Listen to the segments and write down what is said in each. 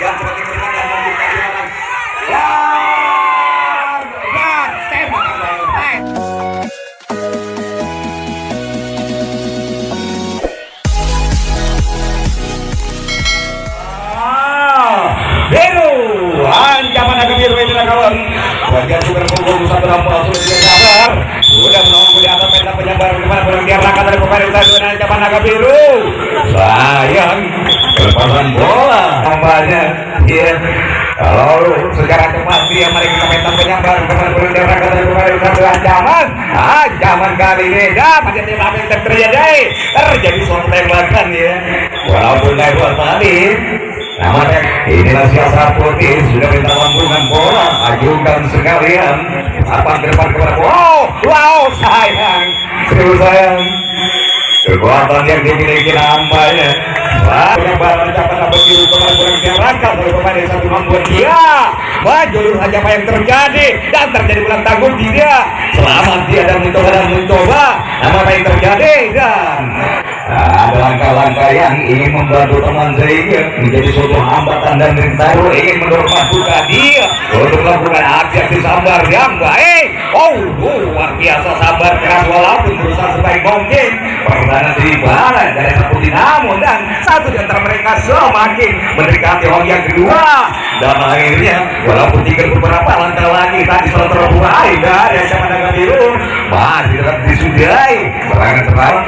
Yang seperti keringat yang membuka di orang. Ya, tembak. Biru, ancaman agak biru ini kawan. Bagian super punggung satu rampau sudah sadar. Sudah menunggu di atas peta penyebar kemana pulang dia rangka dari pemain utama ancaman agak biru. Sayang, kelepasan bola tampaknya. Iya. Kalau secara cepat dia mari kita peta penyebar kemana pulang dia rangka dari pemain utama ancaman kali ini dapat jadi apa yang terjadi suatu tembakan ya. Walaupun dari luar tadi. Namanya inilah siasat putih sudah minta lambungan bola ajukan sekalian apa ke depan kepada wow sayang serius sayang kekuatan yang dimiliki nampaknya penyebaran capan apa biru kemarin kurang diarahkan oleh pemain satu membuat dia maju saja apa yang terjadi dan terjadi ulang tanggung dia selamat dia dan mencoba apa yang terjadi dan ada langkah-langkah yang ingin membantu teman sehingga menjadi suatu hambatan dan rintangan ingin mendorong dia untuk melakukan aksi sambar yang baik. Luar biasa sabar keras walaupun berusaha sebaik mungkin pertahanan di barat dari satu dinamo dan satu di antara mereka semakin mendekati orang yang kedua dan akhirnya walaupun tinggal beberapa langkah lagi tadi setelah terbuai dari ancaman agak biru masih tetap disudahi serangan salah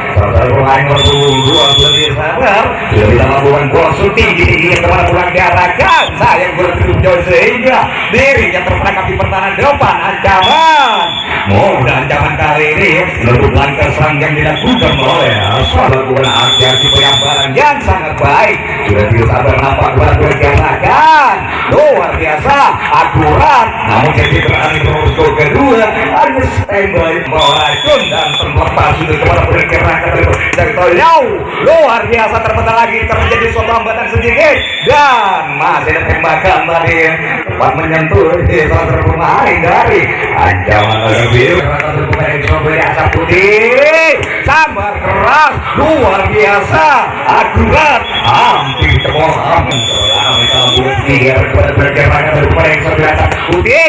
pemain luar lebih sabar sudah bisa melakukan gol tinggi kemana pulang diarahkan sayang gol jauh sehingga dirinya terperangkap di pertahanan depan ancaman mudah ancaman kali ini menurut langkah serang yang dilakukan oleh melakukan aksi penyebaran yang sangat baik sudah tidak sabar nampak gol diarahkan luar biasa akurat namun jadi berani terus gol kedua harus standby bola dan terlepas sudah kemana pulang diarahkan dari tolong luar biasa terbentak lagi terjadi suatu hambatan sedikit dan masih ada tembakan tadi tepat menyentuh di salah satu pemain dari ancaman biru salah pemain Surabaya asap putih sabar keras luar biasa akurat hampir terbohong kepada bergerak dari pemain Surabaya asap putih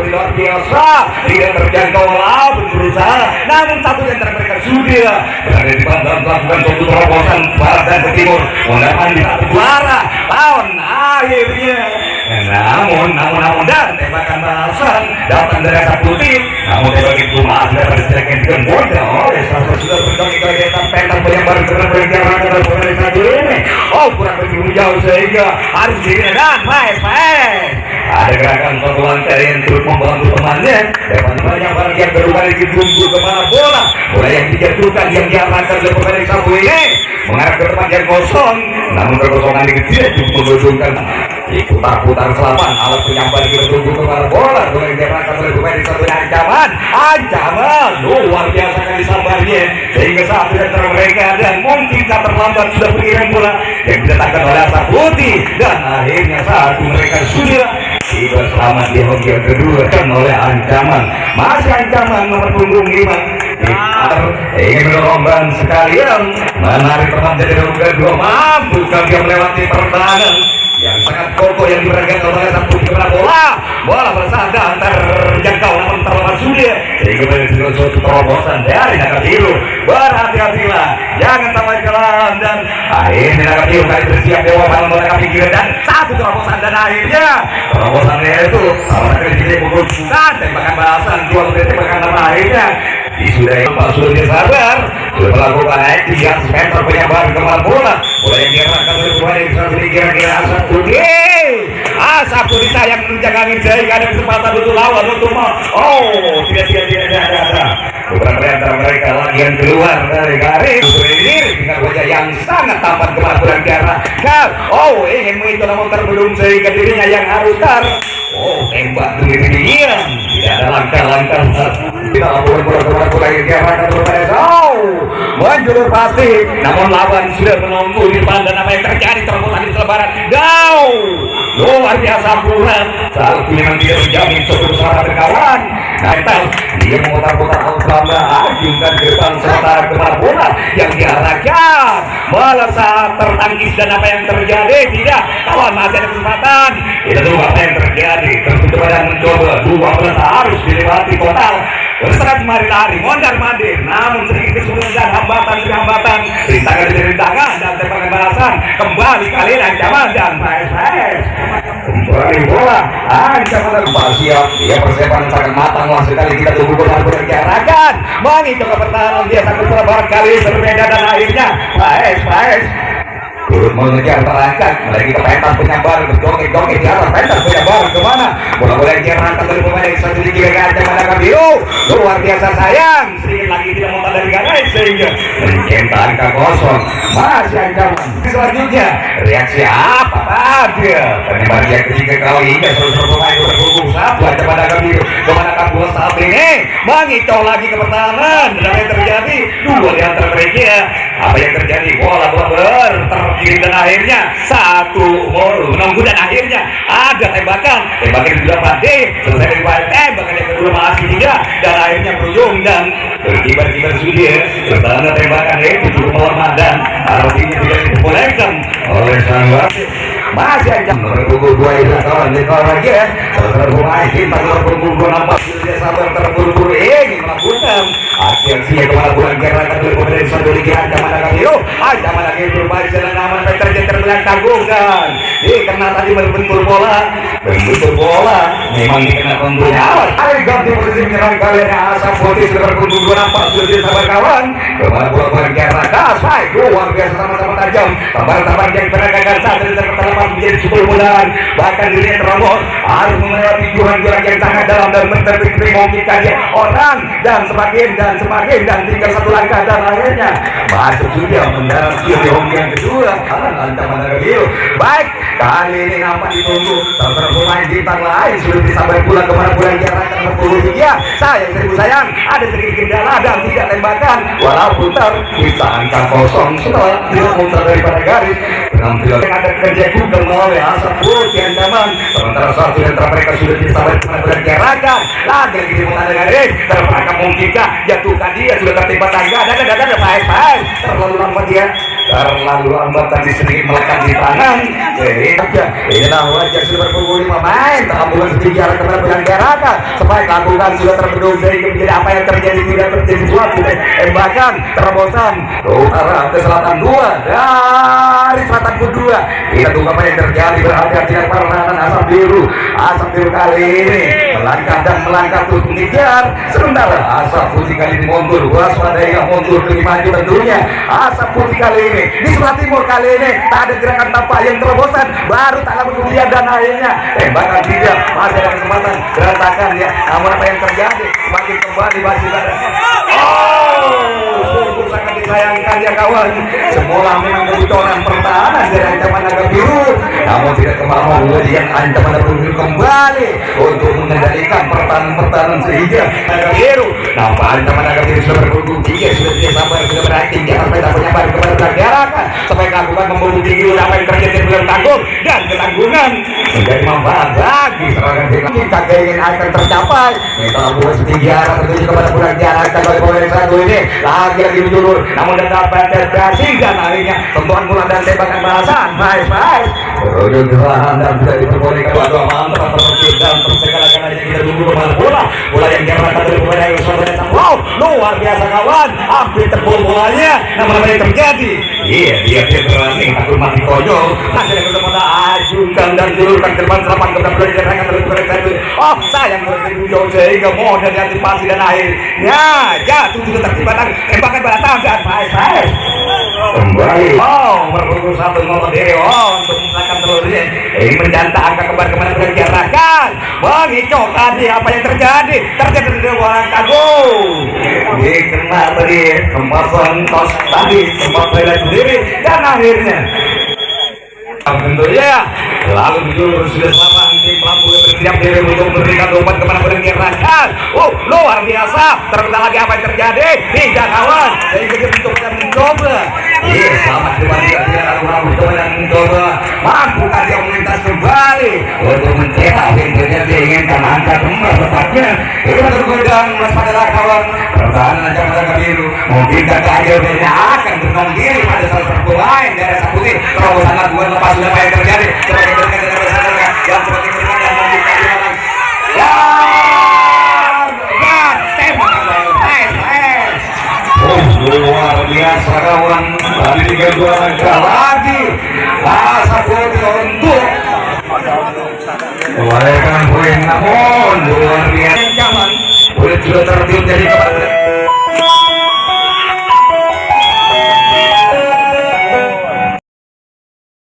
luar biasa tidak terjangkau walaupun berusaha namun satu yang mereka sudah berada di bandar melakukan suatu terobosan barat dan ke timur mendapat di satu juara tahun akhirnya namun dan tembakan balasan datang dari asap putih namun tembakan itu masih dapat diselesaikan dengan mudah oleh salah sudah berkali kali datang pentas penyebar karena bergerak dari pemain satu ini kurang begitu jauh sehingga harus diri dan main ada gerakan suatu langkah yang terus membantu temannya depan banyak barang yang kedua kali ditunggu kemana bola yang dijatuhkan yang diarahkan oleh pemain satu ini mengarah ke depan yang kosong namun kekosongan ini tidak cukup membutuhkan diputar-putar selapan alat penyambar ditunggu kemana bola yang diarahkan oleh pemain satu ancaman luar biasa kali sabarnya sehingga satu di antara mereka dan mungkin tak terlambat sudah pengirim bola yang didatangkan oleh asap putih dan akhirnya satu mereka sudah tiba selamat di bagian kedua kan oleh ancaman masih ancaman nomor punggung 5 ingin mendorong sekalian menarik teman jadi nomor kedua mampu dia melewati pertahanan yang sangat kokoh yang diberikan oleh satu kena bola bersandar terjangkau namun terlepas sudah sehingga menjadi suatu terobosan dari naga biru berhati-hatilah jangan sampai jalan dan akhirnya naga biru kali bersiap dewa malam mereka pikiran dan satu terobosan dan akhirnya terobosannya itu kalau mereka dipilih pukul bukan tembakan balasan jual tembakan nama akhirnya disudahi sudah sabar sudah melakukan aksi yang meter penyebar kemana bola yang diarahkan oleh pemain yang bisa kira-kira asap putih sayang menunjang angin sehingga ada kesempatan untuk lawan untuk tidak ada beberapa antara mereka lagi yang keluar dari garis berdiri dengan wajah yang sangat tampan kemana diarahkan ingin mengitu namun terbelum sehingga dirinya yang harus Oh, tembak dulu ketinggian. Tidak ada langkah-langkah. Tidak lakukan bola yang diarahkan kepada menjulur pasti. Namun lawan sudah menunggu di depan dan apa yang terjadi terobosan di selebaran. Luar biasa pula. Saat ini memang tidak menjamin satu suara berkawan. Natal dia memutar-putar Alfranda ajungkan gerbang sementara kepada bola yang diarahkan bola saat tertangkis dan apa yang terjadi tidak kawan masih ada kesempatan. Kita tunggu apa yang terjadi. Tertutup dan mencoba 12 harus dilewati total. Berserat lari mondar mandir namun sedikit kesulitan dan hambatan rintangan dan tembakan balasan kembali kali ancaman dan PSS kembali bola ancaman dan siap dia persiapan sangat matang lah sekali. Kita tunggu bola berjarakan menginjak ke pertahanan dia sangat barangkali berbeda dan akhirnya PSS turut mengejar terangkat lagi ke pentas penyabar bergongit-gongit di atas pentas penyabar kemana bola-bola yang diarahkan dari pemain dari satu tiga ke ancaman biru luar biasa sayang sedikit lagi tidak mau dari garis sehingga mencetak angka kosong masih ancaman selanjutnya reaksi apa dia penembak yang ketiga kali ini seluruh pemain berhubung satu ancaman biru kemana bola saat ini mengicau lagi ke pertahanan dan apa yang terjadi dua di antara mereka apa yang terjadi bola terkirim dan akhirnya satu menunggu dan akhirnya ada tembakan yang kedua Pade selesai dari tembakan yang kedua masih tidak dan akhirnya berujung dan berkibar-kibar sudah pertahanan tembakan itu cukup melemah dan artinya tidak diperbolehkan oleh sang wasit masih ancam berpukul dua itu kawan lagi ya terpemain kita berpukul nampak dia sabar terburu-buru ingin melakukan aksi-aksi yang kemana bulan gerakan dari pemerintah satu lagi ancaman lagi berbaik jalan aman terjadi terbelah tanggung dan karena tadi membentur bola memang dikenal tentunya awas hari ganti posisi menyerang kalian asap putih sudah berpukul dua nampak sudah jadi sabar kawan kemana bola bulan gerakan baik luar biasa sama-sama tajam tambahan yang pernah gagal saat dari terlepas menjadi 10 bulan bahkan dirinya terobos harus melewati jurang-jurang yang sangat dalam dan mentertibkan memungkinkan dia orang dan semakin dan tinggal satu langkah dan akhirnya masuk juga mendarat di home yang kedua ancaman dari biru baik kali ini nampak ditunggu terhadap pemain bintang lain sudah disabar pula kemana bulan diarahkan berpuluh tiga sayang ada sedikit kendala dan tidak tembakan walaupun bisa angka kosong setelah dimutar daripada garis penampilan yang ada kerja Google melalui asap putih ancaman sementara satu yang mereka sudah disabar kemana bulan diarahkan lagi dimutar garis terperangkap mungkinkah jatuhkan dia sudah tertimpa tangga dan baik terlalu lambat tadi sedikit melekat di tangan inilah wajah sudah berpuluh 5 main tambuhan setinggi arah kemana bulan gerakan supaya lakukan sudah terbendung sehingga menjadi apa yang terjadi tidak terjadi suatu tembakan terobosan ke utara ke selatan 2 dari selatan ke 2 kita tunggu apa yang terjadi berhati-hati dengan perlawanan asap biru kali ini melangkah terus mengejar sementara asap putih kali ini mundur waspadai yang mundur lebih maju tentunya asap putih kali ini di sebelah timur kali ini tak ada gerakan tanpa yang terobosan baru tak lama kemudian dan akhirnya tembakan tidak masih ada kesempatan berantakan ya namun apa yang terjadi semakin kembali masih ada sungguh sangat disayangkan ya kawan semula memang kebutuhan pertahanan dari ancaman naga biru namun tidak kemampuan yang ancaman naga biru kembali untuk mengendalikan pertahanan sehingga naga biru nampak ancaman naga biru sudah berpuluh tiga sudah tidak sabar sudah beracing di atas peta penyabar kepada belakang sampai lakukan membunuh tinggi apa yang terjadi belum tanggung dan ketanggungan menjadi manfaat bagi serangan kita ingin akan tercapai kita lakukan setinggi arah tertuju kepada bulan diarahkan oleh pemain satu ini lagi menjulur namun dapat terberasi dan akhirnya sentuhan bola dan tembakan balasan baik berujung kesalahan dan tidak diperbolehkan kedua mantap terpercik dan tersegalakan aja kita tunggu bola yang diarahkan oleh pemain yang wow luar biasa kawan hampir terpuluh bolanya namun apa yang terjadi dia berani takut mati konyol masih ada kesempatan ajungkan dan julurkan gerbang selapan kepada bola diarahkan oleh pemain satu sayang berjauh sehingga mau dari antisipasi dan akhirnya jatuh juga tertimbang tembakan balasan dan baik kembali berpukul 1-0 diri untuk misalkan telurnya ini menjantah angka kemana bulan diarahkan mengicau tadi apa yang terjadi di orang kagum dikena tadi kemasan tos tadi tempat toilet sendiri dan akhirnya tentunya lalu dijulur sudah selama tim pelaku bersiap diri untuk memberikan umpan kepada Budi Rakan. Luar biasa. Terbentar lagi apa yang terjadi? Tidak kawan. Jadi kita mencoba. Selamat kembali dia lalu dengan mencoba. Mampukah dia melintas kembali untuk mencetak pintunya diinginkan angka kembali tepatnya. Itu tergodang pada kawan. Pertahanan Jambatan Biru. Mungkin keadilannya akan berkembang diri pada salah satu pemain dari Saputi. Terobosan lakukan lepas sudah apa yang terjadi. Sebagai berkat dan bersaudara yang seperti berkat dan membuka orang. Luar biasa kawan. Tadi 3 langkah lagi. Saputi untuk melahirkan poin, namun luar biasa kawan. Boleh juga tertiup dari kepala